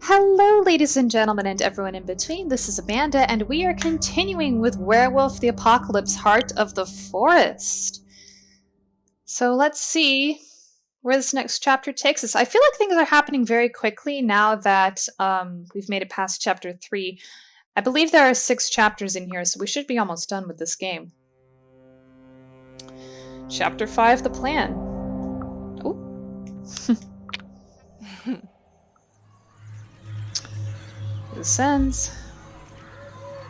Hello, ladies and gentlemen, and everyone in between. This is Amanda, and we are continuing with Werewolf the Apocalypse Heart of the Forest. So let's see where this next chapter takes us. I feel like things are happening very quickly now that we've made it past chapter 3. I believe there are 6 chapters in here, so we should be almost done with this game. Chapter 5, The Plan. Ooh. This ends.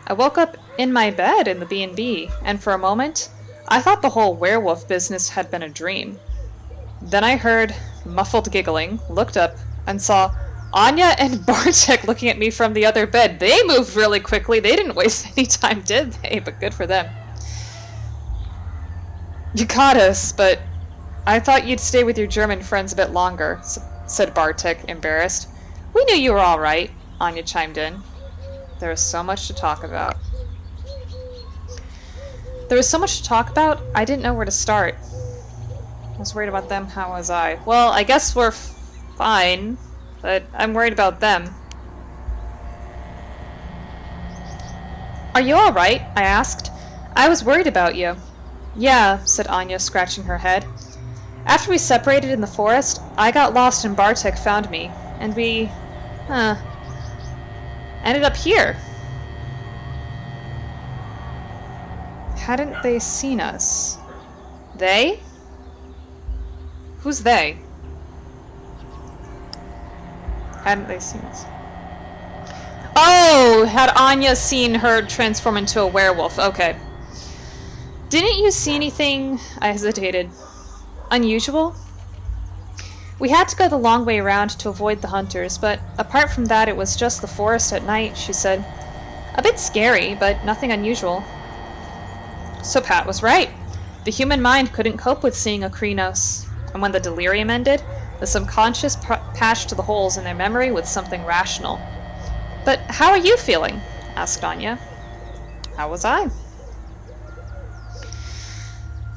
I woke up in my bed in the B&B, and for a moment, I thought the whole werewolf business had been a dream. Then I heard muffled giggling, looked up, and saw Anya and Bartek looking at me from the other bed. They moved really quickly. They didn't waste any time, did they? But good for them. You caught us, but I thought you'd stay with your German friends a bit longer, said Bartek, embarrassed. We knew you were all right, Anya chimed in. There was so much to talk about. I didn't know where to start. I was worried about them, how was I? Well, I guess we're fine, but I'm worried about them. Are you all right? I asked. I was worried about you. Yeah, said Anya, scratching her head. After we separated in the forest, I got lost and Bartek found me, and we, ended up here. Hadn't they seen us? They? Who's they? Hadn't they seen us? Oh! Had Anya seen her transform into a werewolf? Okay. Didn't you see anything? I hesitated. Unusual? We had to go the long way around to avoid the hunters, but apart from that it was just the forest at night, she said. A bit scary, but nothing unusual. So Pat was right. The human mind couldn't cope with seeing a Krynos, and when the delirium ended, the subconscious patched the holes in their memory with something rational. But how are you feeling? Asked Anya. How was I?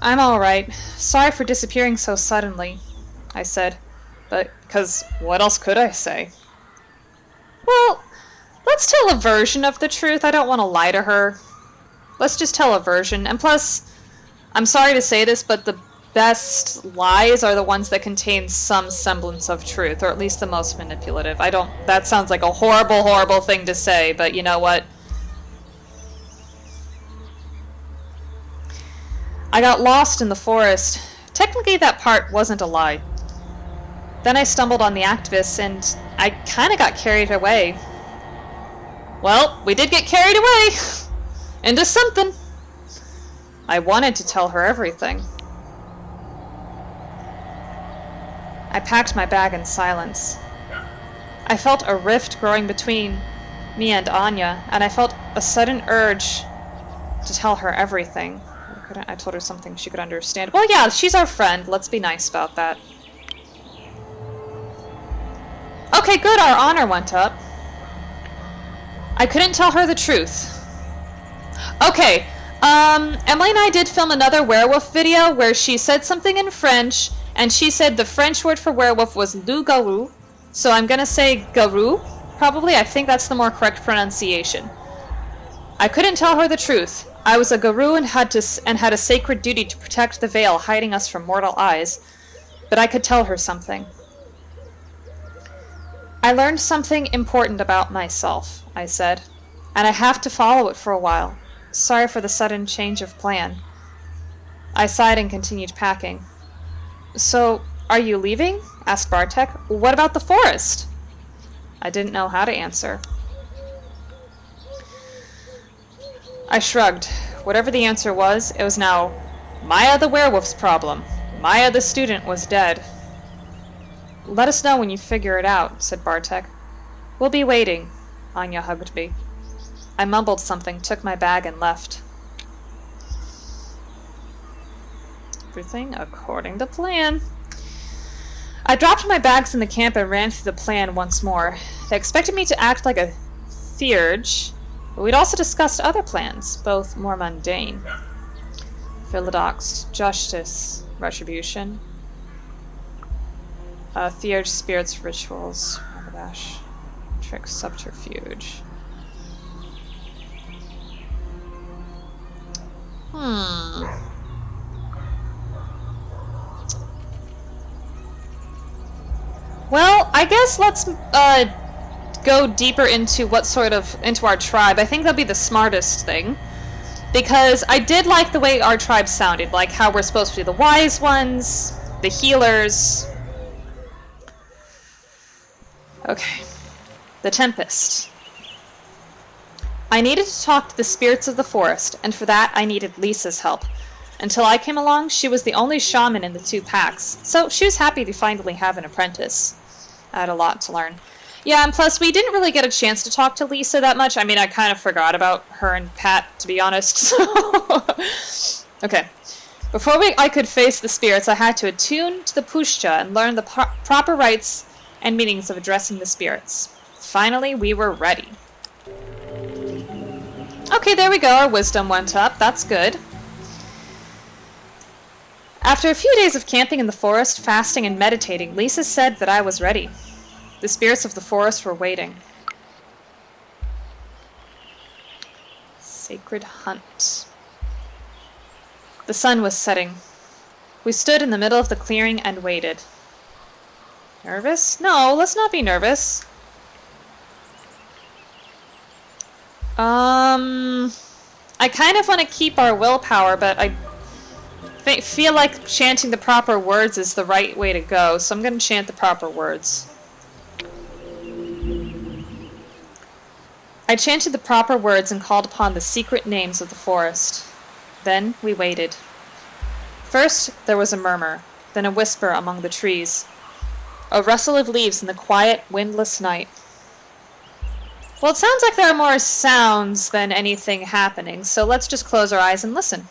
I'm all right. Sorry for disappearing so suddenly, I said. But, 'cause what else could I say? Well, let's tell a version of the truth. I don't want to lie to her. Let's just tell a version. And plus, I'm sorry to say this, but the best lies are the ones that contain some semblance of truth, or at least the most manipulative. That sounds like a horrible, horrible thing to say, but you know what? I got lost in the forest. Technically, that part wasn't a lie. Then I stumbled on the activists, and I kinda got carried away. Well, we did get carried away! Into something! I wanted to tell her everything. I packed my bag in silence. I felt a rift growing between me and Anya, and I felt a sudden urge to tell her everything. I told her something she could understand. Well, yeah, she's our friend. Let's be nice about that. Okay, good, our honor went up. I couldn't tell her the truth. Okay, Emily and I did film another werewolf video where she said something in French, and she said the French word for werewolf was loup-garou, so I'm gonna say garou, probably. I think that's the more correct pronunciation. I couldn't tell her the truth. I was a garou and had a sacred duty to protect the veil hiding us from mortal eyes, but I could tell her something. I learned something important about myself, I said, and I have to follow it for a while. Sorry for the sudden change of plan. I sighed and continued packing. So, are you leaving? Asked Bartek. What about the forest? I didn't know how to answer. I shrugged. Whatever the answer was, it was now Maia the Werewolf's problem. Maia the student was dead. Let us know when you figure it out, said Bartek. We'll be waiting. Anya hugged me. I mumbled something, took my bag, and left. Everything according to plan. I dropped my bags in the camp and ran through the plan once more. They expected me to act like a theurge, but we'd also discussed other plans, both more mundane. Philodox, justice, retribution. Theurge spirits, rituals, Bangladesh. Trick subterfuge. Well, I guess let's go deeper into into our tribe. I think that'll be the smartest thing. Because I did like the way our tribe sounded, like how we're supposed to be the wise ones, the healers. Okay. The Tempest. I needed to talk to the spirits of the forest, and for that I needed Lisa's help. Until I came along, she was the only shaman in the 2 packs, so she was happy to finally have an apprentice. I had a lot to learn. Yeah, and plus we didn't really get a chance to talk to Lisa that much. I mean, I kind of forgot about her and Pat, to be honest. So okay. Before I could face the spirits, I had to attune to the Pushcha and learn the proper rites and meanings of addressing the spirits. Finally, we were ready. Okay, there we go. Our wisdom went up. That's good. After a few days of camping in the forest, fasting and meditating, Lisa said that I was ready. The spirits of the forest were waiting. Sacred hunt. The sun was setting. We stood in the middle of the clearing and waited. Nervous? No, let's not be nervous. I kind of want to keep our willpower, but I feel like chanting the proper words is the right way to go, so I'm going to chant the proper words. I chanted the proper words and called upon the secret names of the forest. Then we waited. First, there was a murmur, then a whisper among the trees. A rustle of leaves in the quiet, windless night. Well, it sounds like there are more sounds than anything happening, so let's just close our eyes and listen.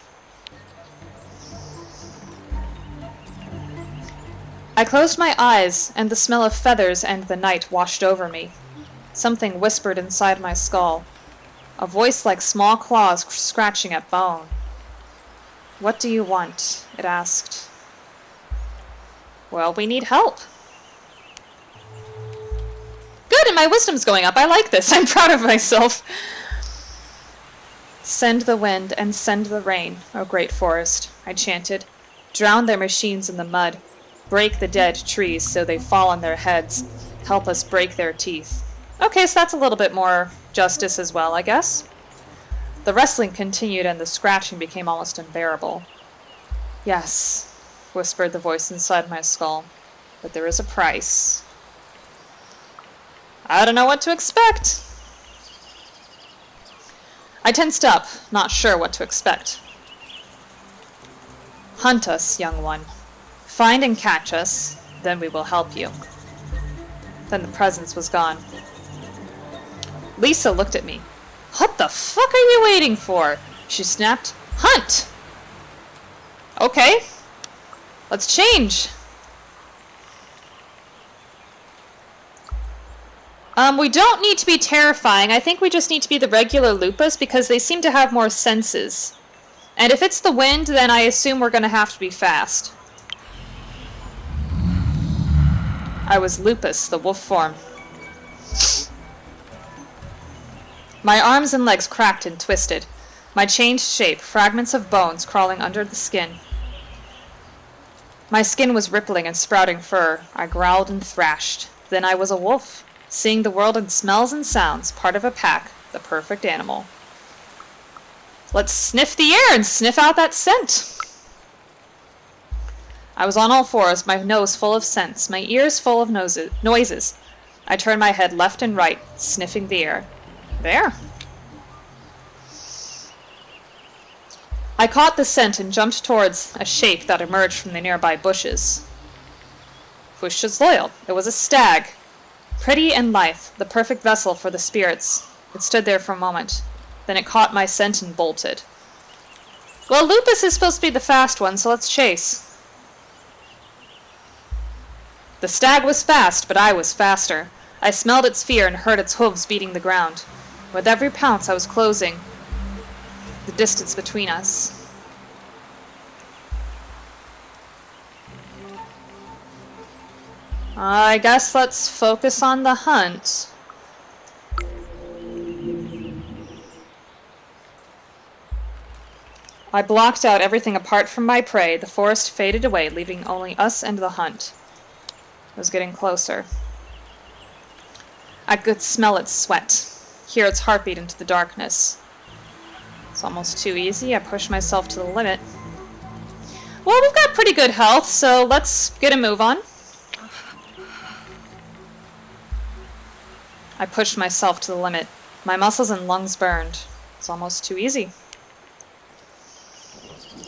I closed my eyes, and the smell of feathers and the night washed over me. Something whispered inside my skull. A voice like small claws scratching at bone. "What do you want?" it asked. "Well, we need help." Good, and my wisdom's going up. I like this. I'm proud of myself. "Send the wind and send the rain, O great forest," I chanted. "Drown their machines in the mud. Break the dead trees so they fall on their heads. Help us break their teeth." Okay, so that's a little bit more justice as well, I guess. The wrestling continued and the scratching became almost unbearable. "Yes," whispered the voice inside my skull, "but there is a price." I don't know what to expect. I tensed up, not sure what to expect. "Hunt us, young one. Find and catch us, then we will help you." Then the presence was gone. Lisa looked at me. "What the fuck are you waiting for?" she snapped. "Hunt!" Okay. Let's change. We don't need to be terrifying. I think we just need to be the regular Lupus because they seem to have more senses. And if it's the wind, then I assume we're going to have to be fast. I was Lupus, the wolf form. My arms and legs cracked and twisted. My changed shape, fragments of bones crawling under the skin. My skin was rippling and sprouting fur. I growled and thrashed. Then I was a wolf, seeing the world in smells and sounds, part of a pack, the perfect animal. Let's sniff the air and sniff out that scent. I was on all fours, my nose full of scents, my ears full of noises. I turned my head left and right, sniffing the air. There. I caught the scent and jumped towards a shape that emerged from the nearby bushes. Pushcha's loyal. It was a stag. Pretty and lithe, the perfect vessel for the spirits. It stood there for a moment. Then it caught my scent and bolted. Well, Lupus is supposed to be the fast one, so let's chase. The stag was fast, but I was faster. I smelled its fear and heard its hooves beating the ground. With every pounce I was closing the distance between us. I guess let's focus on the hunt. I blocked out everything apart from my prey. The forest faded away, leaving only us and the hunt. It was getting closer. I could smell its sweat, hear its heartbeat into the darkness. It's almost too easy. I pushed myself to the limit. Well, we've got pretty good health, so let's get a move on. I pushed myself to the limit. My muscles and lungs burned. It's almost too easy.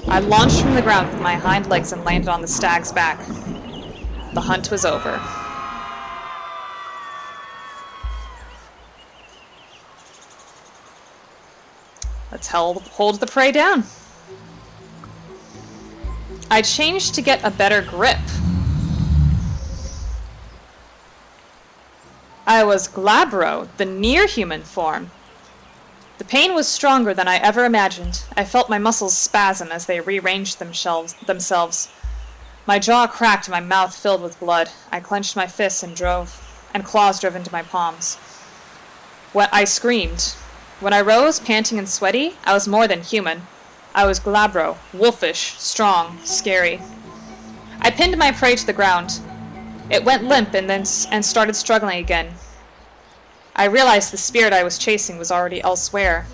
I launched from the ground with my hind legs and landed on the stag's back. The hunt was over. Let's hold the prey down. I changed to get a better grip. I was Glabro, the near-human form. The pain was stronger than I ever imagined. I felt my muscles spasm as they rearranged themselves. My jaw cracked and my mouth filled with blood. I clenched my fists and claws drove into my palms. I screamed. When I rose, panting and sweaty, I was more than human. I was Glabro, wolfish, strong, scary. I pinned my prey to the ground. It went limp and started struggling again. I realized the spirit I was chasing was already elsewhere,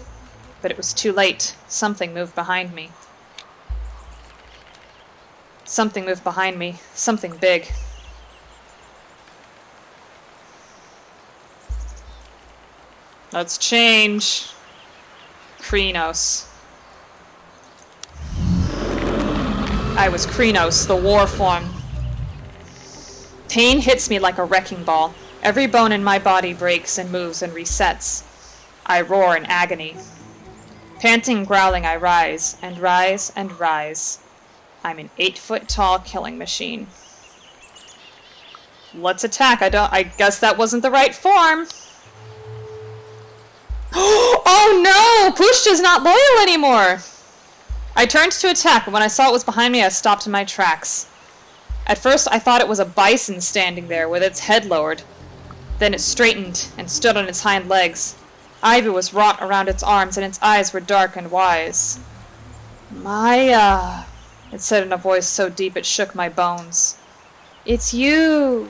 but it was too late. Something moved behind me. Something moved behind me. Something big. Let's change. Krenos. I was Krenos, the war form. Pain hits me like a wrecking ball. Every bone in my body breaks and moves and resets. I roar in agony. Panting and growling, I rise and rise and rise. I'm an 8-foot-tall killing machine. Let's attack. I guess that wasn't the right form. Oh no! Pushta's not loyal anymore! I turned to attack, but when I saw it was behind me, I stopped in my tracks. At first, I thought it was a bison standing there with its head lowered. Then it straightened and stood on its hind legs. Ivy was wrought around its arms, and its eyes were dark and wise. Maia, it said in a voice so deep it shook my bones. It's you.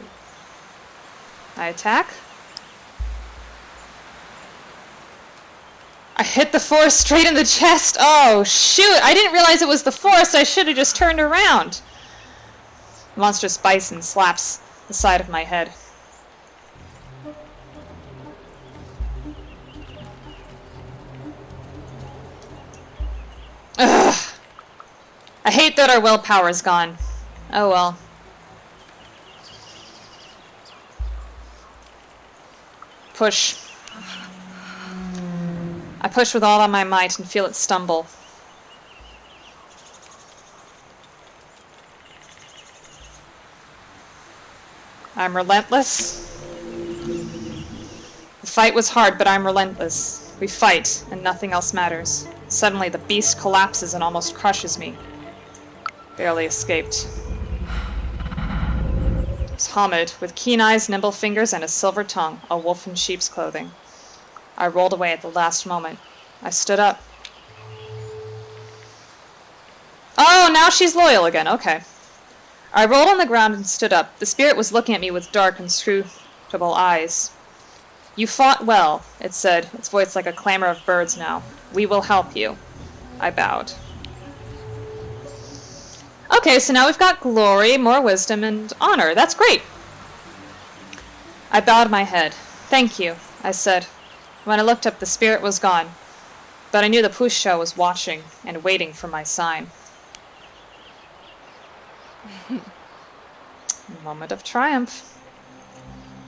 I attack. I hit the forest straight in the chest. Oh, shoot. I didn't realize it was the forest. I should have just turned around. The monstrous bison slaps the side of my head. Ugh. I hate that our willpower is gone. Oh well. Push. I push with all of my might and feel it stumble. I'm relentless. The fight was hard, but I'm relentless. We fight, and nothing else matters. Suddenly, the beast collapses and almost crushes me. Barely escaped. It was Hamid, with keen eyes, nimble fingers, and a silver tongue, a wolf in sheep's clothing. I rolled away at the last moment. I stood up. Oh, now she's loyal again. Okay. I rolled on the ground and stood up. The spirit was looking at me with dark, inscrutable eyes. You fought well, it said, its voice like a clamor of birds now. We will help you. I bowed. Okay, so now we've got glory, more wisdom, and honor. That's great. I bowed my head. Thank you, I said. When I looked up, the spirit was gone. But I knew the Pusha was watching and waiting for my sign. A moment of triumph.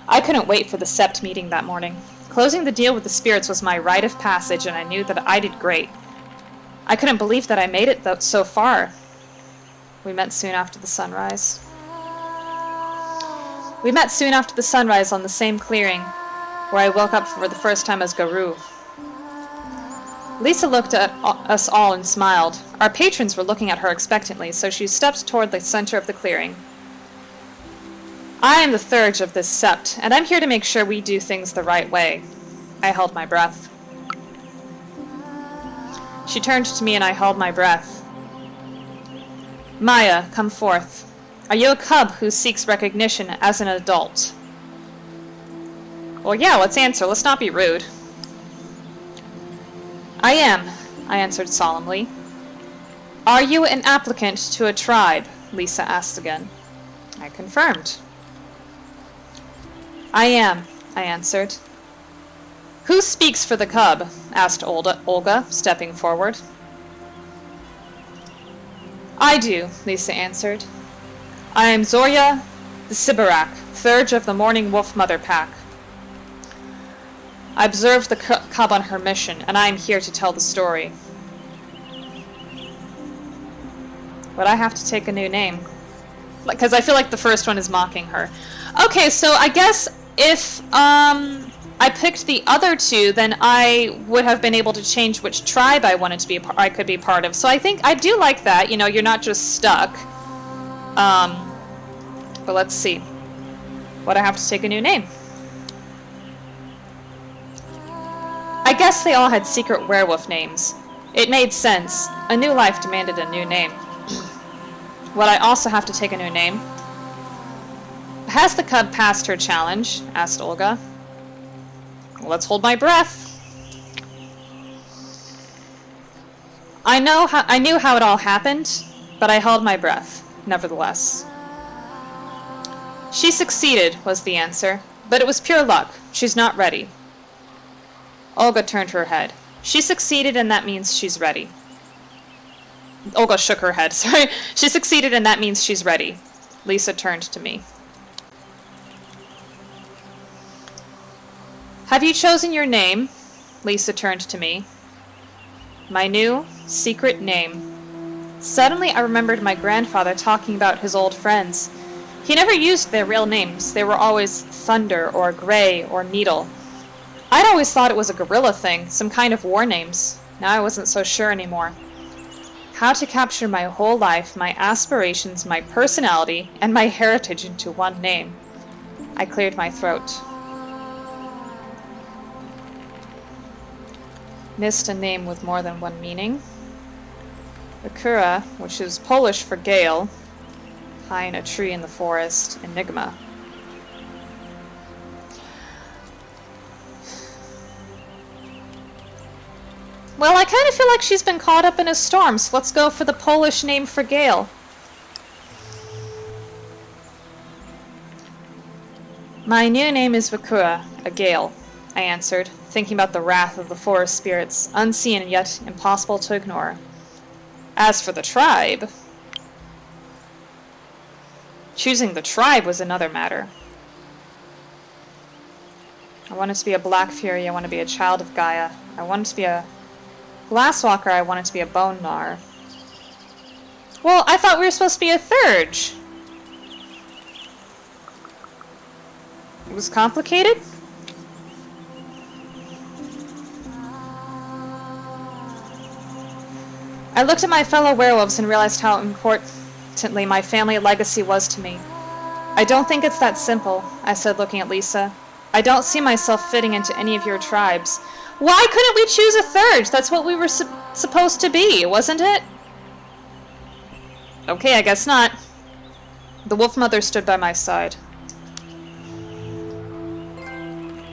I couldn't wait for the Sept meeting that morning. Closing the deal with the spirits was my rite of passage, and I knew that I did great. I couldn't believe that I made it so far. We met soon after the sunrise. We met soon after the sunrise on the same clearing, where I woke up for the first time as Garou. Lisa looked at us all and smiled. Our patrons were looking at her expectantly, so she stepped toward the center of the clearing. I am the third of this sept, and I'm here to make sure we do things the right way. I held my breath. She turned to me and I held my breath. Maia, come forth. Are you a cub who seeks recognition as an adult? Well, yeah, let's answer. Let's not be rude. I am, I answered solemnly. Are you an applicant to a tribe? Lisa asked again. I confirmed. I am, I answered. Who speaks for the cub? Asked Olga, stepping forward. I do, Lisa answered. I am Zorya the Sibarak, third of the Morning Wolf Mother Pack. I observed the cub on her mission, and I am here to tell the story. But I have to take a new name. Because I feel like the first one is mocking her. Okay, so I guess if I picked the other two, then I would have been able to change which tribe I wanted to be. I could be part of. So I think I do like that. You know, you're not just stuck. But let's see. What I have to take a new name. I guess they all had secret werewolf names. It made sense. A new life demanded a new name. Would I also have to take a new name? Has the cub passed her challenge? Asked Olga. Let's hold my breath. I knew how it all happened, but I held my breath, nevertheless. She succeeded, was the answer, but it was pure luck. She's not ready. Olga turned her head. She succeeded, and that means she's ready. Olga shook her head, sorry. She succeeded, and that means she's ready. Lisa turned to me. Have you chosen your name? Lisa turned to me. My new, secret name. Suddenly I remembered my grandfather talking about his old friends. He never used their real names. They were always Thunder or Gray or Needle. I'd always thought it was a guerrilla thing, some kind of war names. Now I wasn't so sure anymore. How to capture my whole life, my aspirations, my personality, and my heritage into one name. I cleared my throat. Missed a name with more than one meaning. Akura, which is Polish for gale. High in a tree in the forest. Enigma. Well, I kind of feel like she's been caught up in a storm, so let's go for the Polish name for gale. My new name is Vakura, a gale, I answered, thinking about the wrath of the forest spirits, unseen and yet impossible to ignore. As for the tribe... Choosing the tribe was another matter. I wanted to be a Black Fury, I wanted to be a child of Gaia, I wanted to be a Glasswalker, I wanted to be a Bone Gnar. Well, I thought we were supposed to be a Thurge. It was complicated? I looked at my fellow werewolves and realized how importantly my family legacy was to me. I don't think it's that simple, I said, looking at Lisa. I don't see myself fitting into any of your tribes. Why couldn't we choose a Thurge? That's what we were supposed to be, wasn't it? Okay, I guess not. The Wolf Mother stood by my side.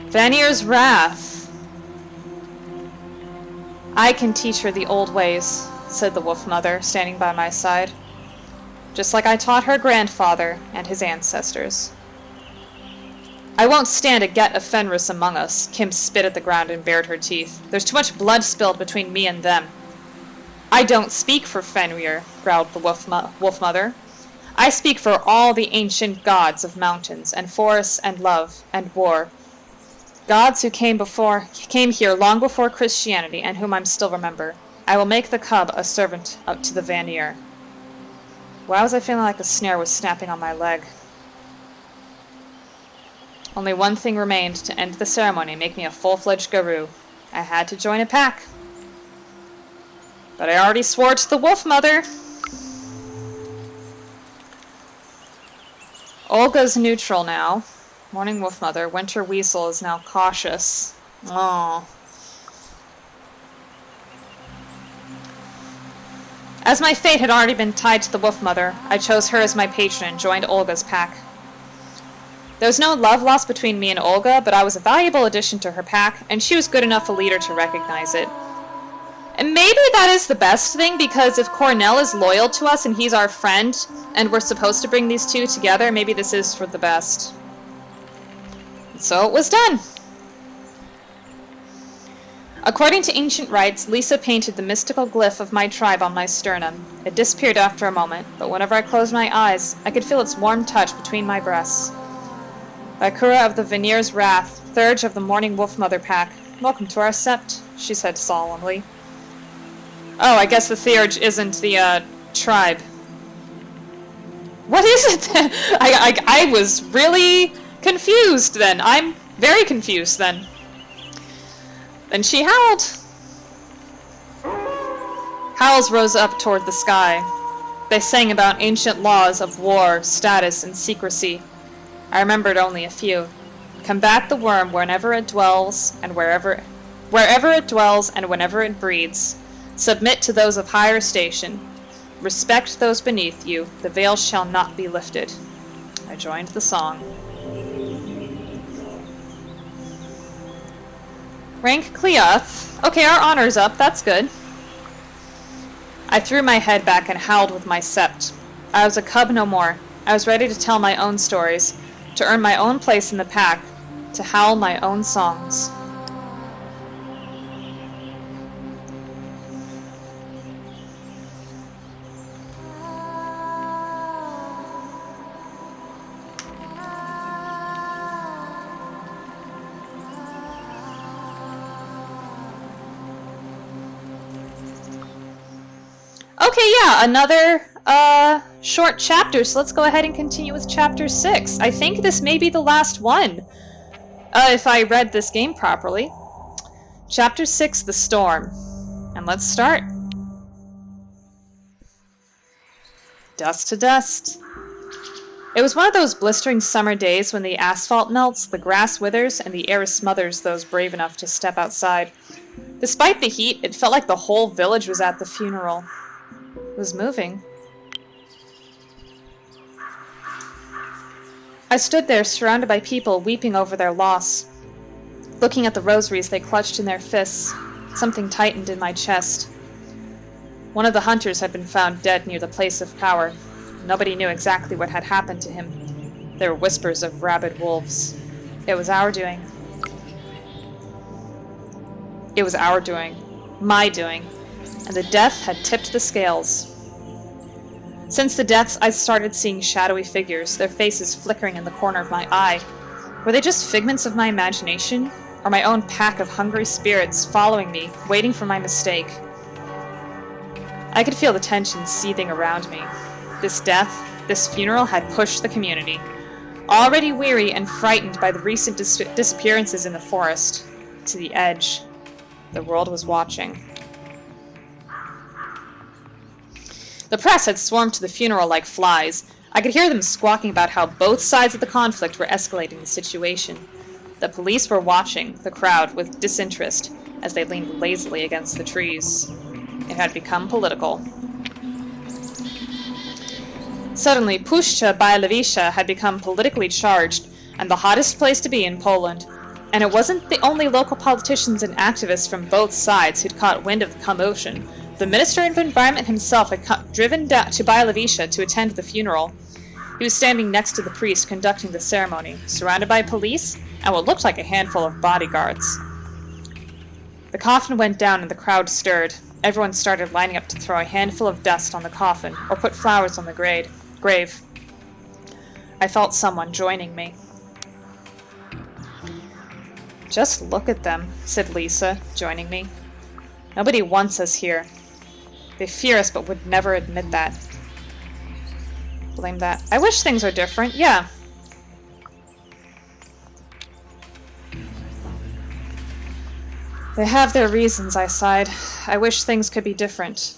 Vanir's wrath. I can teach her the old ways, said the Wolf Mother, standing by my side. Just like I taught her grandfather and his ancestors. I won't stand a get of Fenris among us. Kim spit at the ground and bared her teeth. There's too much blood spilled between me and them. I don't speak for Fenrir, growled the Wolf Mother. I speak for all the ancient gods of mountains and forests and love and war. Gods who came here long before Christianity and whom I still remember. I will make the cub a servant up to the Vanir. Why was I feeling like a snare was snapping on my leg? Only one thing remained to end the ceremony, make me a full-fledged Garou. I had to join a pack. But I already swore to the Wolf Mother. Olga's neutral now. Morning Wolf Mother. Winter Weasel is now cautious. Oh. As my fate had already been tied to the Wolf Mother, I chose her as my patron and joined Olga's pack. There was no love lost between me and Olga, but I was a valuable addition to her pack, and she was good enough a leader to recognize it. And maybe that is the best thing, because if Cornell is loyal to us and he's our friend, and we're supposed to bring these two together, maybe this is for the best. So it was done. According to ancient rites, Lisa painted the mystical glyph of my tribe on my sternum. It disappeared after a moment, but whenever I closed my eyes, I could feel its warm touch between my breasts. Bakura of the Veneer's Wrath, Thurge of the Morning Wolf Mother Pack, welcome to our sept, she said solemnly. Oh, I guess the Thurge isn't the, tribe. What is it then? I was really confused then. I'm very confused then. Then she howled. Howls rose up toward the sky. They sang about ancient laws of war, status, and secrecy. I remembered only a few. Combat the worm whenever it dwells, and wherever it dwells, and whenever it breeds. Submit to those of higher station. Respect those beneath you. The veil shall not be lifted. I joined the song. Rank Cleoth. Okay, our honor's up. That's good. I threw my head back and howled with my sept. I was a cub no more. I was ready to tell my own stories, to earn my own place in the pack, to howl my own songs. Okay, yeah, another short chapter, so let's go ahead and continue with chapter 6. I think this may be the last one, if I read this game properly. Chapter 6, The Storm. And let's start. Dust to dust. It was one of those blistering summer days when the asphalt melts, the grass withers, and the air smothers those brave enough to step outside. Despite the heat, it felt like the whole village was at the funeral. It was moving. I stood there surrounded by people weeping over their loss. Looking at the rosaries they clutched in their fists, something tightened in my chest. One of the hunters had been found dead near the place of power. Nobody knew exactly what had happened to him. There were whispers of rabid wolves. It was our doing. It was our doing. My doing. And the death had tipped the scales. Since the deaths, I started seeing shadowy figures, their faces flickering in the corner of my eye. Were they just figments of my imagination, or my own pack of hungry spirits following me, waiting for my mistake? I could feel the tension seething around me. This death, this funeral had pushed the community, already weary and frightened by the recent disappearances in the forest, to the edge. The world was watching. The press had swarmed to the funeral like flies. I could hear them squawking about how both sides of the conflict were escalating the situation. The police were watching the crowd with disinterest as they leaned lazily against the trees. It had become political. Suddenly, Puszcza Białowieża had become politically charged, and the hottest place to be in Poland. And it wasn't the only local politicians and activists from both sides who'd caught wind of the commotion. The Minister of Environment himself had driven down to Białowieża to attend the funeral. He was standing next to the priest conducting the ceremony, surrounded by police and what looked like a handful of bodyguards. The coffin went down and the crowd stirred. Everyone started lining up to throw a handful of dust on the coffin or put flowers on the grave. I felt someone joining me. Just look at them, said Lisa, joining me. Nobody wants us here. They fear us but would never admit that. Blame that. I wish things are different, yeah. They have their reasons, I sighed. I wish things could be different.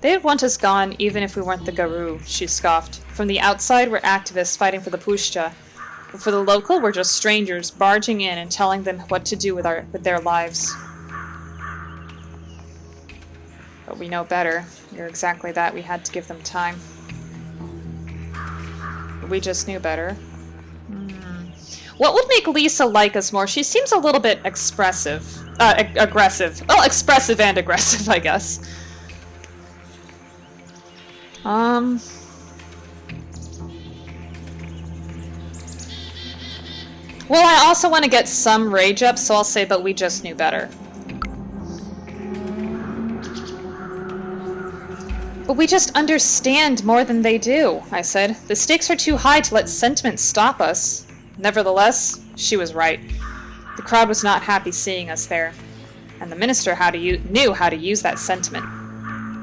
They'd want us gone even if we weren't the Garou, she scoffed. From the outside, we're activists fighting for the Puszcza. But for the local, we're just strangers barging in and telling them what to do with their lives. But we know better. You're exactly that. We had to give them time. We just knew better. What would make Lisa like us more? She seems a little bit aggressive. Well, expressive and aggressive, I guess. Well, I also want to get some rage up, so I'll say, but we just knew better. But we just understand more than they do, I said. The stakes are too high to let sentiment stop us. Nevertheless, she was right. The crowd was not happy seeing us there, and the minister knew how to use that sentiment.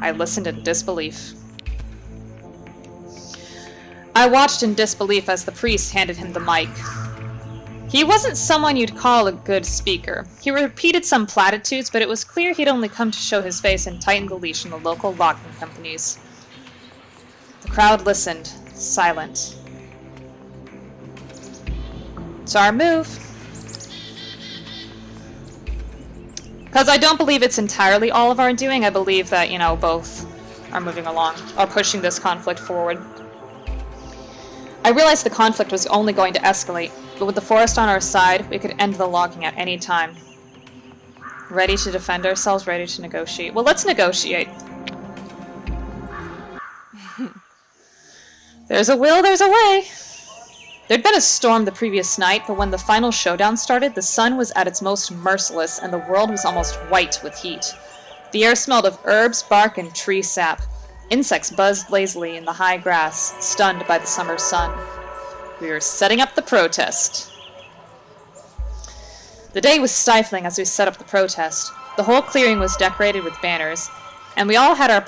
I listened in disbelief. I watched in disbelief as the priest handed him the mic. He wasn't someone you'd call a good speaker. He repeated some platitudes, but it was clear he'd only come to show his face and tighten the leash on the local locking companies. The crowd listened, silent. It's our move. Because I don't believe it's entirely all of our doing. I believe that, you know, both are moving along, are pushing this conflict forward. I realized the conflict was only going to escalate, but with the forest on our side, we could end the logging at any time. Ready to defend ourselves, ready to negotiate. Well, let's negotiate. There's a will, there's a way. There'd been a storm the previous night, but when the final showdown started, the sun was at its most merciless, and the world was almost white with heat. The air smelled of herbs, bark, and tree sap. Insects buzzed lazily in the high grass, stunned by the summer sun. We were setting up the protest. The day was stifling as we set up the protest. The whole clearing was decorated with banners, and we all had our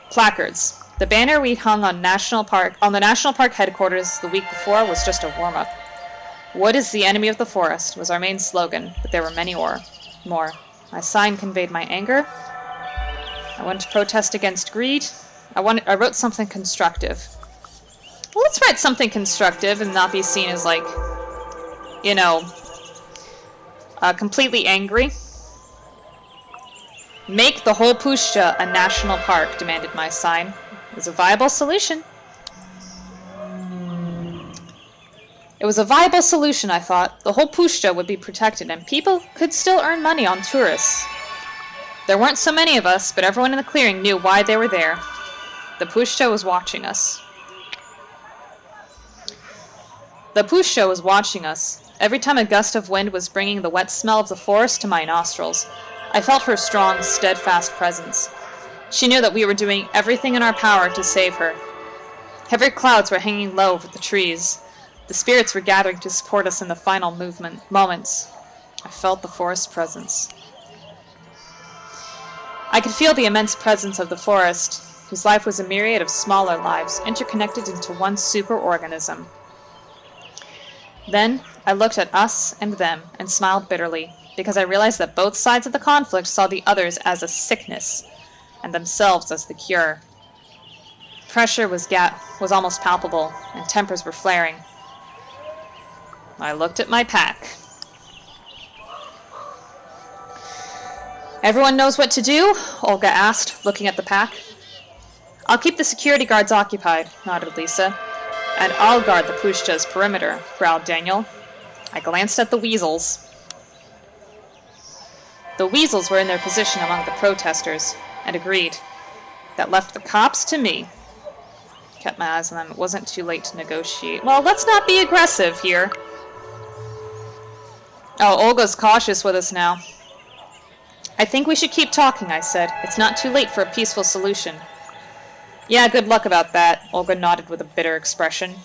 placards. The banner we hung on the National Park headquarters the week before was just a warm-up. "Wood is the enemy of the forest" was our main slogan, but there were many more. My sign conveyed my anger. I wanted to protest against greed. I wrote something constructive. Well, let's write something constructive and not be seen as, like, you know, completely angry. "Make the whole Puszcza a national park," demanded my sign. It was a viable solution. It was a viable solution, I thought. The whole Puszcza would be protected, and people could still earn money on tourists. There weren't so many of us, but everyone in the clearing knew why they were there. The Puszcza was watching us. The Puszcza was watching us. Every time a gust of wind was bringing the wet smell of the forest to my nostrils, I felt her strong, steadfast presence. She knew that we were doing everything in our power to save her. Heavy clouds were hanging low over the trees. The spirits were gathering to support us in the final moments. I felt the forest's presence. I could feel the immense presence of the forest, whose life was a myriad of smaller lives, interconnected into one superorganism. Then I looked at us and them and smiled bitterly, because I realized that both sides of the conflict saw the others as a sickness, and themselves as the cure. Pressure was almost palpable, and tempers were flaring. I looked at my pack. "Everyone knows what to do?" Olga asked, looking at the pack. "I'll keep the security guards occupied," nodded Lisa. "And I'll guard the Puszcza's perimeter," growled Daniel. I glanced at the weasels. The weasels were in their position among the protesters, and agreed. That left the cops to me. Kept my eyes on them. It wasn't too late to negotiate. Well, let's not be aggressive here. Oh, Olga's cautious with us now. "I think we should keep talking," I said. "It's not too late for a peaceful solution." "Yeah, good luck about that," Olga nodded with a bitter expression.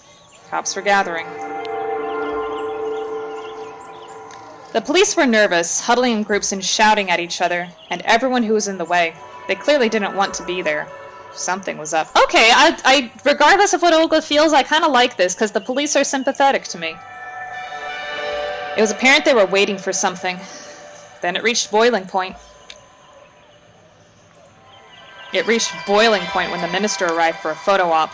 Cops were gathering. The police were nervous, huddling in groups and shouting at each other, and everyone who was in the way. They clearly didn't want to be there. Something was up. Okay, I regardless of what Olga feels, I kind of like this, because the police are sympathetic to me. It was apparent they were waiting for something. Then it reached boiling point. It reached boiling point when the minister arrived for a photo op.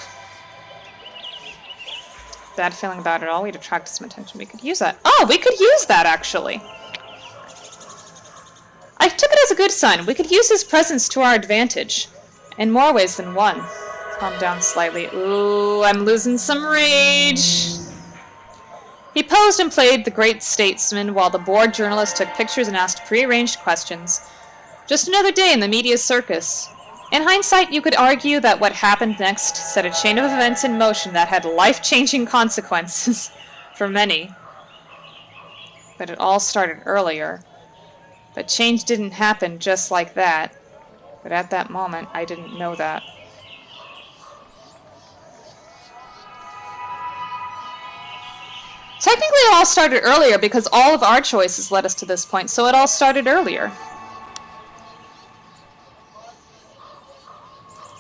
Bad feeling about it all. We'd attracted some attention. We could use that. Oh, we could use that, actually. I took it is a good sign. We could use his presence to our advantage. In more ways than one. Calm down slightly. Ooh, I'm losing some rage. He posed and played the great statesman while the bored journalist took pictures and asked prearranged questions. Just another day in the media circus. In hindsight, you could argue that what happened next set a chain of events in motion that had life-changing consequences for many. But it all started earlier. But change didn't happen just like that. But at that moment, I didn't know that. Technically, it all started earlier because all of our choices led us to this point, so it all started earlier.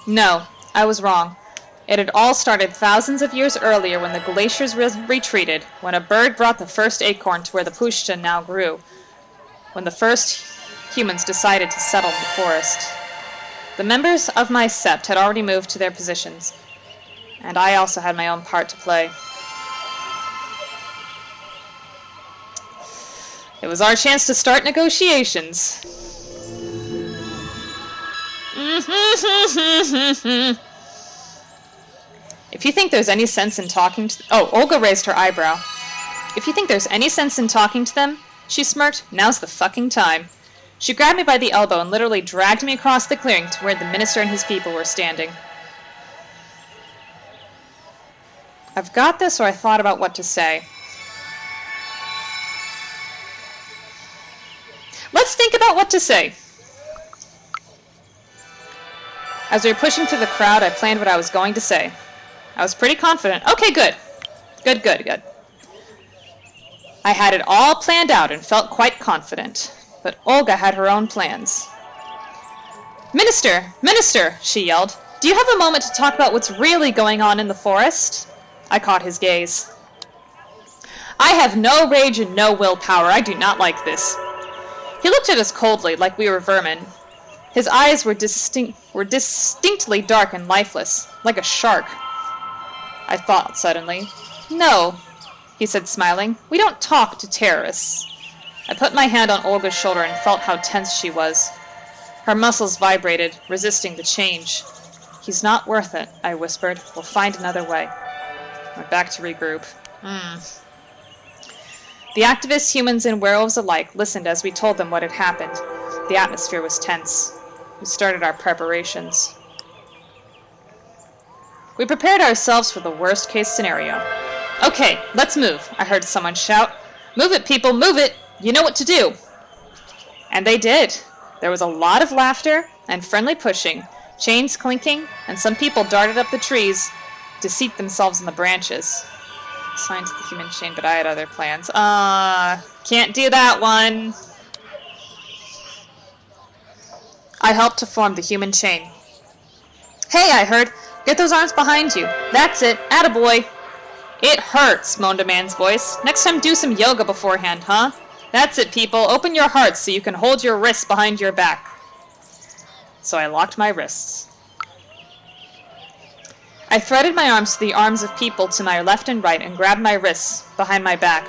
No, I was wrong. It had all started thousands of years earlier when the glaciers retreated, when a bird brought the first acorn to where the pushta now grew, when the first humans decided to settle the forest. The members of my sept had already moved to their positions, and I also had my own part to play. It was our chance to start negotiations. If you think there's any sense in talking to... Oh, Olga raised her eyebrow. If you think there's any sense in talking to them, she smirked, now's the fucking time. She grabbed me by the elbow and literally dragged me across the clearing to where the minister and his people were standing. I've got this, or I thought about what to say. Let's think about what to say. As we were pushing through the crowd, I planned what I was going to say. I was pretty confident. Okay, good. Good. I had it all planned out and felt quite confident. But Olga had her own plans. Minister, she yelled. Do you have a moment to talk about what's really going on in the forest? I caught his gaze. I have no rage and no willpower. I do not like this. He looked at us coldly, like we were vermin. His eyes were distinctly dark and lifeless, like a shark. I thought suddenly. No, he said, smiling. We don't talk to terrorists. I put my hand on Olga's shoulder and felt how tense she was. Her muscles vibrated, resisting the change. He's not worth it, I whispered. We'll find another way. Went back to regroup. The activists, humans, and werewolves alike listened as we told them what had happened. The atmosphere was tense. We started our preparations. We prepared ourselves for the worst-case scenario. Okay, let's move, I heard someone shout. Move it, people, move it! You know what to do! And they did. There was a lot of laughter and friendly pushing, chains clinking, and some people darted up the trees to seat themselves in the branches. Assigned to the human chain, but I had other plans. Can't do that one. I helped to form the human chain. Hey, I heard. Get those arms behind you. That's it. Attaboy. It hurts, moaned a man's voice. Next time do some yoga beforehand, huh? That's it, people. Open your hearts so you can hold your wrists behind your back. So I locked my wrists. I threaded my arms to the arms of people to my left and right and grabbed my wrists behind my back.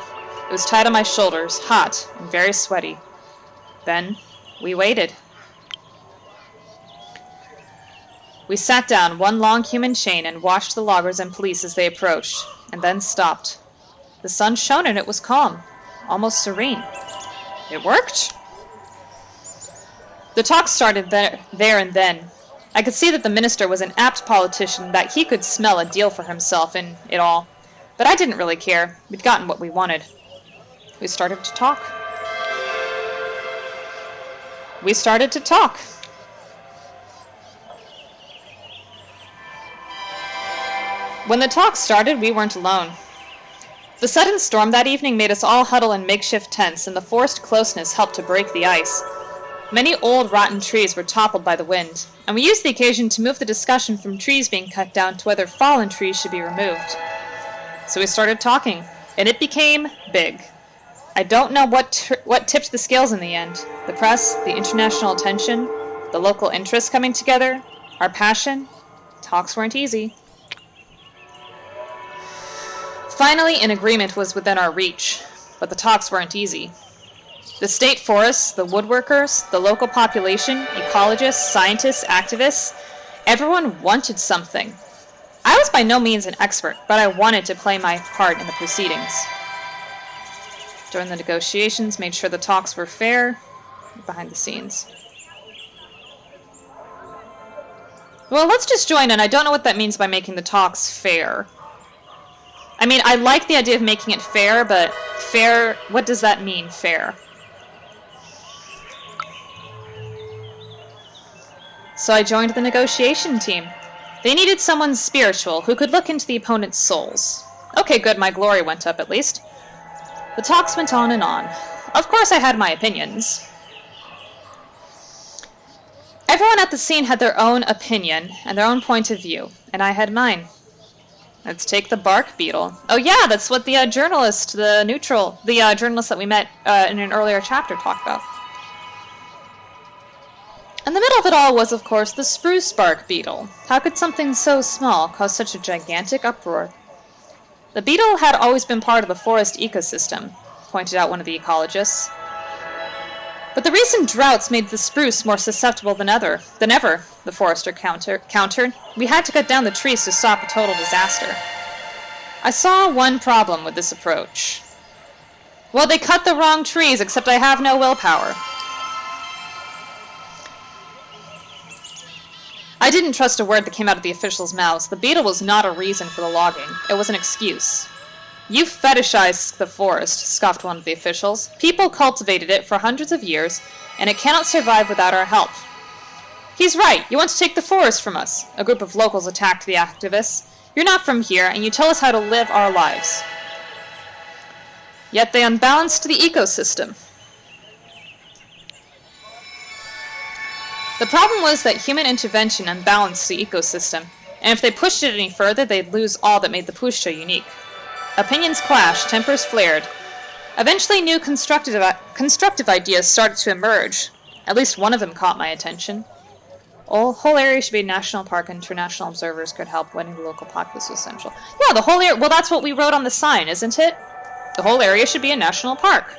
It was tight on my shoulders, hot and very sweaty. Then we waited. We sat down, one long human chain, and watched the loggers and police as they approached, and then stopped. The sun shone and it was calm, almost serene. It worked. The talk started there and then. I could see that the minister was an apt politician, that he could smell a deal for himself in it all. But I didn't really care. We'd gotten what we wanted. We started to talk. When the talk started, we weren't alone. The sudden storm that evening made us all huddle in makeshift tents, and the forced closeness helped to break the ice. Many old, rotten trees were toppled by the wind, and we used the occasion to move the discussion from trees being cut down to whether fallen trees should be removed. So we started talking, and it became big. I don't know what tipped the scales in the end. The press, the international attention, the local interests coming together, our passion. Talks weren't easy. Finally, an agreement was within our reach, but the talks weren't easy. The state forests, the woodworkers, the local population, ecologists, scientists, activists, everyone wanted something. I was by no means an expert, but I wanted to play my part in the proceedings. During the negotiations, made sure the talks were fair, behind the scenes. Well, let's just join in. I don't know what that means by making the talks fair. I mean, I like the idea of making it fair, but fair, what does that mean, fair? So I joined the negotiation team. They needed someone spiritual who could look into the opponent's souls. Okay, good, my glory went up at least. The talks went on and on. Of course I had my opinions. Everyone at the scene had their own opinion and their own point of view, and I had mine. Let's take the bark beetle. Oh yeah, that's what the journalist, the journalist that we met in an earlier chapter talked about. In the middle of it all was, of course, the spruce bark beetle. How could something so small cause such a gigantic uproar? The beetle had always been part of the forest ecosystem, pointed out one of the ecologists. But the recent droughts made the spruce more susceptible than ever, the forester countered. We had to cut down the trees to stop a total disaster. I saw one problem with this approach. Well, they cut the wrong trees, except I have no willpower. I didn't trust a word that came out of the officials' mouths. The beetle was not a reason for the logging. It was an excuse. You fetishize the forest, scoffed one of the officials. People cultivated it for hundreds of years, and it cannot survive without our help. He's right. You want to take the forest from us. A group of locals attacked the activists. You're not from here, and you tell us how to live our lives. Yet they unbalanced the ecosystem. The problem was that human intervention unbalanced the ecosystem, and if they pushed it any further, they'd lose all that made the Pusha unique. Opinions clashed, tempers flared. Eventually, new constructive ideas started to emerge. At least one of them caught my attention. The whole area should be a national park, and international observers could help winning the local populace was essential. Yeah, the whole area, well, that's what we wrote on the sign, isn't it? The whole area should be a national park.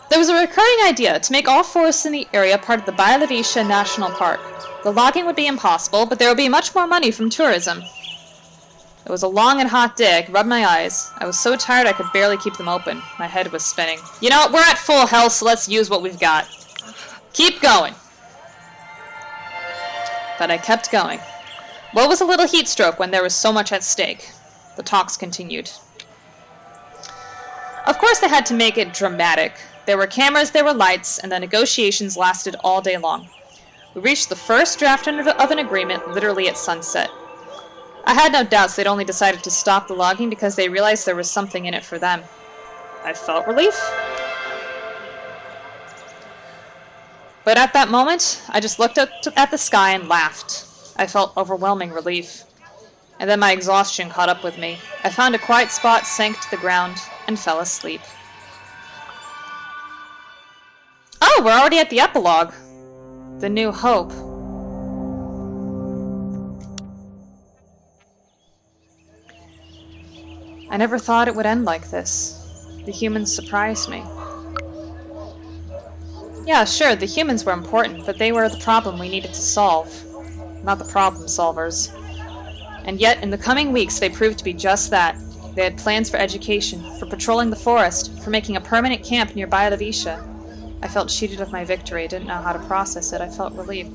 There was a recurring idea to make all forests in the area part of the Maia the Werewolf National Park. The logging would be impossible, but there would be much more money from tourism. It was a long and hot day. I could rub my eyes. I was so tired I could barely keep them open. My head was spinning. You know what? We're at full health, so let's use what we've got. Keep going. But I kept going. What was a little heat stroke when there was so much at stake? The talks continued. Of course they had to make it dramatic. There were cameras, there were lights, and the negotiations lasted all day long. We reached the first draft of an agreement literally at sunset. I had no doubts they'd only decided to stop the logging because they realized there was something in it for them. I felt relief. But at that moment, I just looked up at the sky and laughed. I felt overwhelming relief. And then my exhaustion caught up with me. I found a quiet spot, sank to the ground, and fell asleep. Oh, we're already at the epilogue. The New Hope. I never thought it would end like this. The humans surprised me. Yeah, sure, the humans were important, but they were the problem we needed to solve, not the problem solvers. And yet, in the coming weeks, they proved to be just that. They had plans for education, for patrolling the forest, for making a permanent camp nearby the Visha. I felt cheated of my victory, didn't know how to process it. I felt relieved.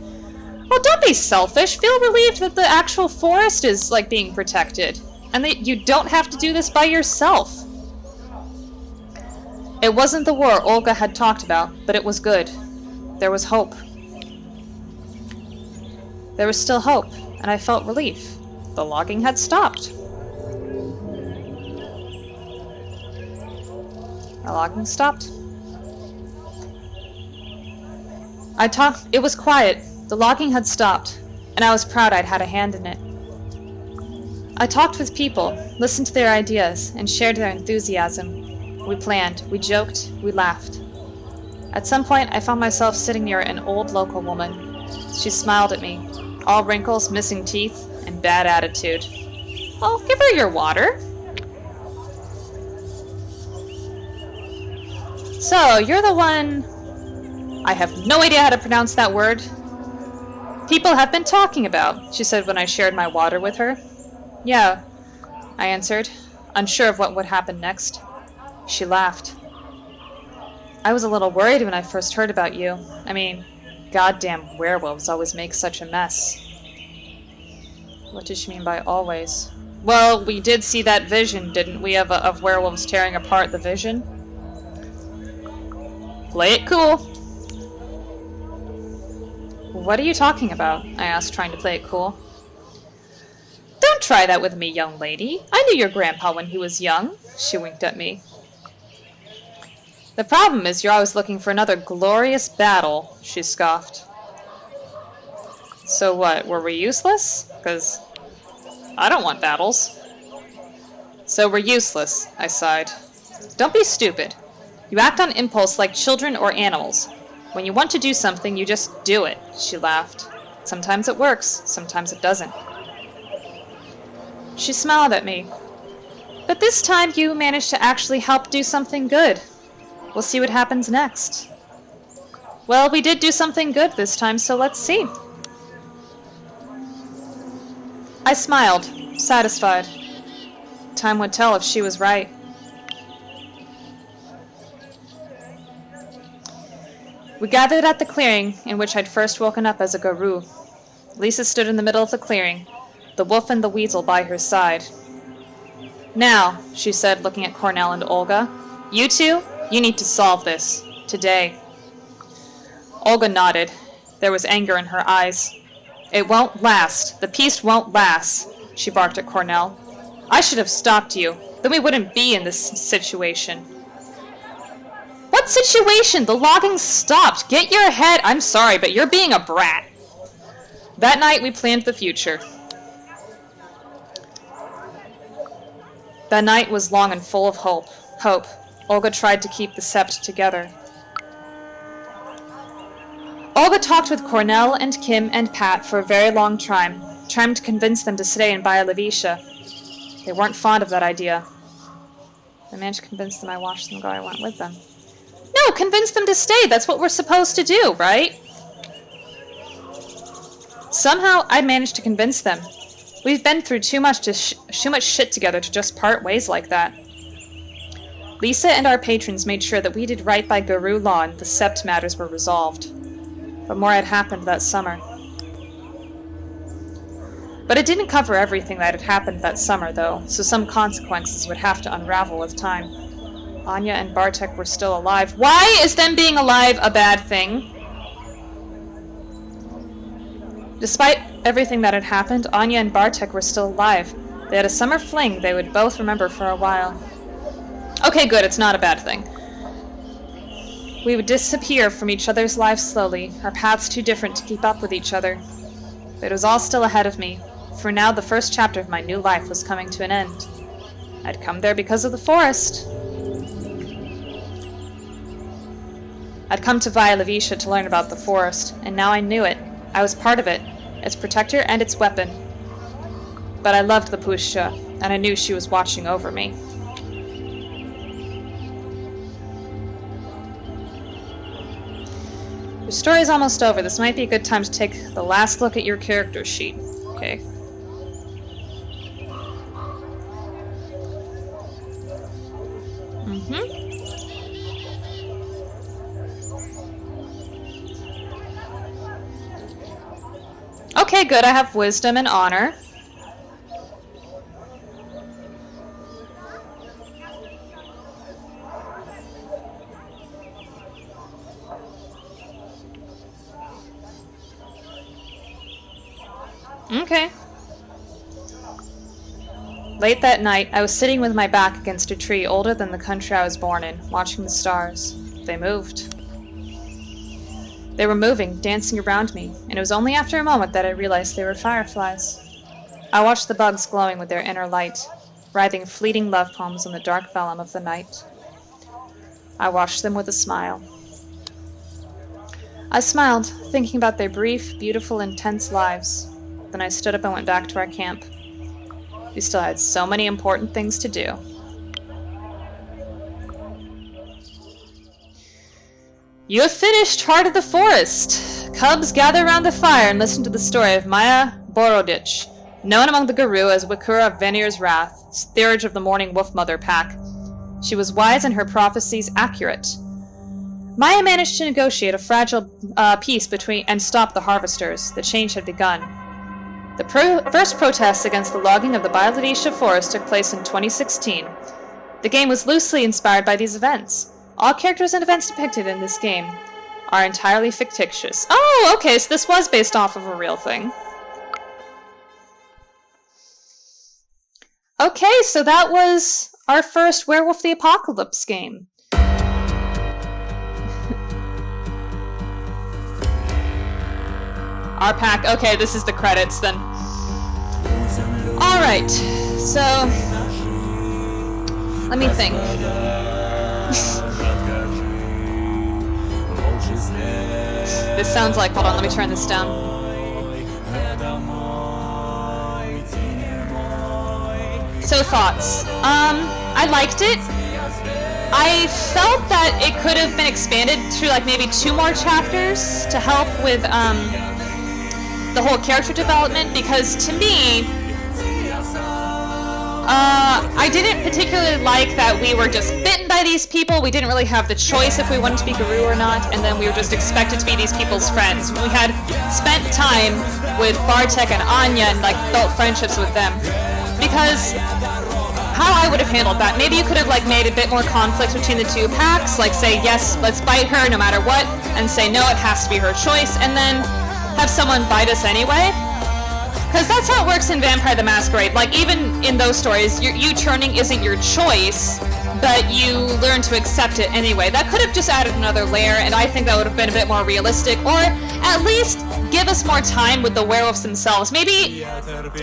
Well, don't be selfish. Feel relieved that the actual forest is, like, being protected. And that you don't have to do this by yourself. It wasn't the war Olga had talked about, but it was good. There was hope. There was still hope, and I felt relief. The logging had stopped. The logging stopped. It was quiet. The logging had stopped, and I was proud I'd had a hand in it. I talked with people, listened to their ideas, and shared their enthusiasm. We planned, we joked, we laughed. At some point, I found myself sitting near an old local woman. She smiled at me, all wrinkles, missing teeth, and bad attitude. Well, give her your water. So, you're the one... I have no idea how to pronounce that word. People have been talking about, she said when I shared my water with her. Yeah, I answered, unsure of what would happen next. She laughed. I was a little worried when I first heard about you. I mean, goddamn werewolves always make such a mess. What did she mean by always? Well, we did see that vision, didn't we, of werewolves tearing apart the vision? Play it cool. What are you talking about? I asked, trying to play it cool. Don't try that with me, young lady. I knew your grandpa when he was young. She winked at me. The problem is you're always looking for another glorious battle, she scoffed. So what, were we useless? Because I don't want battles. So we're useless, I sighed. Don't be stupid. You act on impulse like children or animals. When you want to do something, you just do it, she laughed. Sometimes it works, sometimes it doesn't. She smiled at me. But this time you managed to actually help do something good. We'll see what happens next. Well, we did do something good this time, so let's see. I smiled, satisfied. Time would tell if she was right. We gathered at the clearing in which I'd first woken up as a guru. Lisa stood in the middle of the clearing, the wolf and the weasel by her side. Now, she said, looking at Cornell and Olga, you two, you need to solve this. Today. Olga nodded. There was anger in her eyes. It won't last. The peace won't last, she barked at Cornell. I should have stopped you. Then we wouldn't be in this situation. What situation? The logging stopped. Get your head... I'm sorry, but you're being a brat. That night, we planned the future. That night was long and full of hope. Olga tried to keep the sept together. Olga talked with Cornell and Kim and Pat for a very long time, trying to convince them to stay in Maia the. They weren't fond of that idea. I managed to convince them. I watched them go. I went with them. No, convince them to stay. That's what we're supposed to do, right? Somehow, I managed to convince them. We've been through too much shit together to just part ways like that. Lisa and our patrons made sure that we did right by Guru law and the sept matters were resolved. But more had happened that summer. But it didn't cover everything that had happened that summer, though, so some consequences would have to unravel with time. Anya and Bartek were still alive. Why is them being alive a bad thing? Despite everything that had happened, Anya and Bartek were still alive. They had a summer fling they would both remember for a while. Okay, good, it's not a bad thing. We would disappear from each other's lives slowly, our paths too different to keep up with each other. But it was all still ahead of me. For now, the first chapter of my new life was coming to an end. I'd come there because of the forest. I'd come to Via Lavisha to learn about the forest, and now I knew it. I was part of it, its protector and its weapon. But I loved the Pusha, and I knew she was watching over me. Your story is almost over. This might be a good time to take the last look at your character sheet. Okay. Okay, good. I have wisdom and honor. Okay. Late that night, I was sitting with my back against a tree older than the country I was born in, watching the stars. They moved. They were moving, dancing around me, and it was only after a moment that I realized they were fireflies. I watched the bugs glowing with their inner light, writhing fleeting love poems in the dark vellum of the night. I watched them with a smile. I smiled, thinking about their brief, beautiful, intense lives. Then I stood up and went back to our camp. We still had so many important things to do. You have finished Heart of the Forest. Cubs gather around the fire and listen to the story of Maia Borodich, known among the Guru as Wikura Venir's Wrath, steerage of the Morning Wolf Mother pack. She was wise and her prophecies accurate. Maia managed to negotiate a fragile peace between and stop the harvesters. The change had begun. The first protests against the logging of the Bailadisha forest took place in 2016. The game was loosely inspired by these events. All characters and events depicted in this game are entirely fictitious. Oh, okay, so this was based off of a real thing. Okay, so that was our first Werewolf the Apocalypse game. Our pack. Okay, this is the credits then. Alright, so let me think. This sounds like, hold on, let me turn this down. So thoughts. I liked it. I felt that it could have been expanded through like maybe 2 more chapters to help with the whole character development, because to me, I didn't particularly like that we were just bitten by these people. We didn't really have the choice if we wanted to be Guru or not, and then we were just expected to be these people's friends. We had spent time with Bartek and Anya and like built friendships with them. Because how I would have handled that, maybe you could have like made a bit more conflict between the 2 packs, like say yes, let's bite her no matter what, and say no, it has to be her choice, and then have someone bite us anyway. Because that's how it works in Vampire the Masquerade. Like, even in those stories, you turning isn't your choice, but you learn to accept it anyway. That could have just added another layer, and I think that would have been a bit more realistic, or at least give us more time with the werewolves themselves. Maybe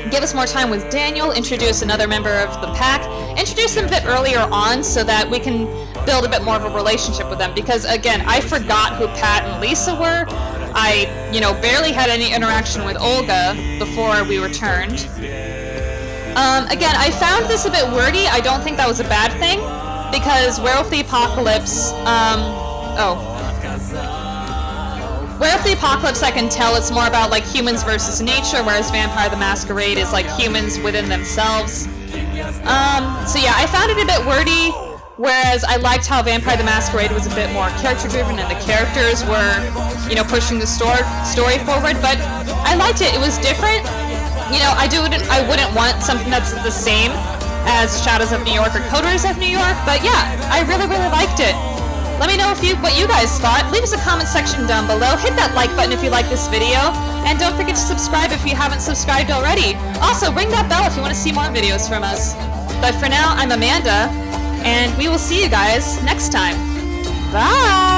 give us more time with Daniel, introduce another member of the pack, introduce them a bit earlier on so that we can build a bit more of a relationship with them. Because, again, I forgot who Pat and Lisa were. I, barely had any interaction with Olga before we returned. Again, I found this a bit wordy. I don't think that was a bad thing, because Werewolf the Apocalypse, Werewolf the Apocalypse, I can tell it's more about, like, humans versus nature, whereas Vampire the Masquerade is, like, humans within themselves. So yeah, I found it a bit wordy, whereas I liked how Vampire the Masquerade was a bit more character-driven and the characters were, pushing the story forward, but I liked it. It was different. I wouldn't want something that's the same as Shadows of New York or Coteries of New York, but yeah, I really, really liked it. Let me know what you guys thought. Leave us a comment section down below. Hit that like button if you like this video, and don't forget to subscribe if you haven't subscribed already. Also, ring that bell if you want to see more videos from us. But for now, I'm Amanda, and we will see you guys next time. Bye!